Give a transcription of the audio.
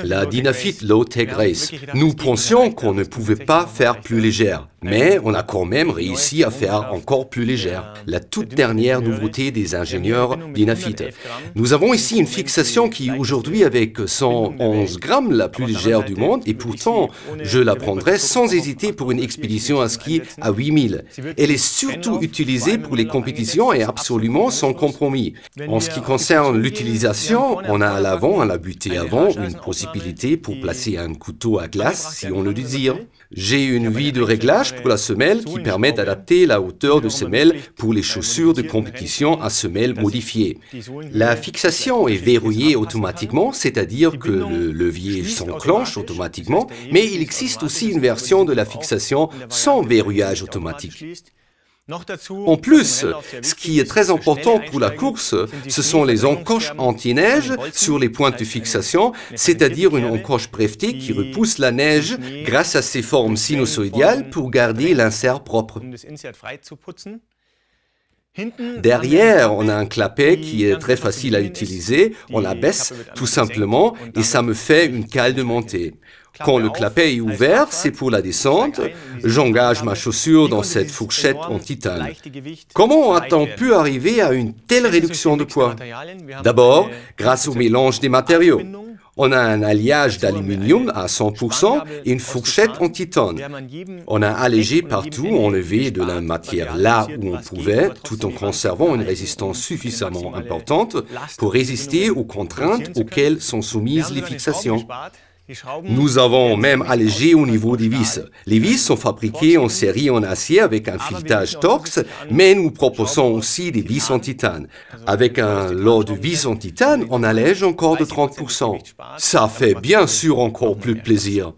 La Dynafit Low-Tech Race. Nous pensions qu'on ne pouvait pas faire plus légère, mais on a quand même réussi à faire encore plus légère. La toute dernière nouveauté des ingénieurs Dynafit. Nous avons ici une fixation qui aujourd'hui avec 111 grammes la plus légère du monde et pourtant je la prendrais sans hésiter pour une expédition à ski à 8000. Elle est surtout utilisée pour les compétitions et absolument sans compromis. En ce qui concerne l'utilisation, on a à l'avant, à la butée avant, une possibilité pour placer un couteau à glace si on le désire. J'ai une vie de réglage pour la semelle qui permet d'adapter la hauteur de semelle pour les chaussures de compétition à semelle modifiée. La fixation est verrouillée automatiquement, c'est-à-dire que le levier s'enclenche automatiquement, mais il existe aussi une version de la fixation sans verrouillage automatique. En plus, ce qui est très important pour la course, ce sont les encoches anti-neige sur les pointes de fixation, c'est-à-dire une encoche brevetée qui repousse la neige grâce à ses formes sinusoïdales pour garder l'insert propre. Derrière, on a un clapet qui est très facile à utiliser, on l'abaisse tout simplement et ça me fait une cale de montée. Quand le clapet est ouvert, c'est pour la descente. J'engage ma chaussure dans cette fourchette en titane. Comment a-t-on pu arriver à une telle réduction de poids? D'abord, grâce au mélange des matériaux. On a un alliage d'aluminium à 100% et une fourchette en titane. On a allégé partout, enlevé de la matière là où on pouvait, tout en conservant une résistance suffisamment importante pour résister aux contraintes auxquelles sont soumises les fixations. Nous avons même allégé au niveau des vis. Les vis sont fabriquées en série en acier avec un filetage Torx, mais nous proposons aussi des vis en titane. Avec un lot de vis en titane, on allège encore de 30%. Ça fait bien sûr encore plus de plaisir.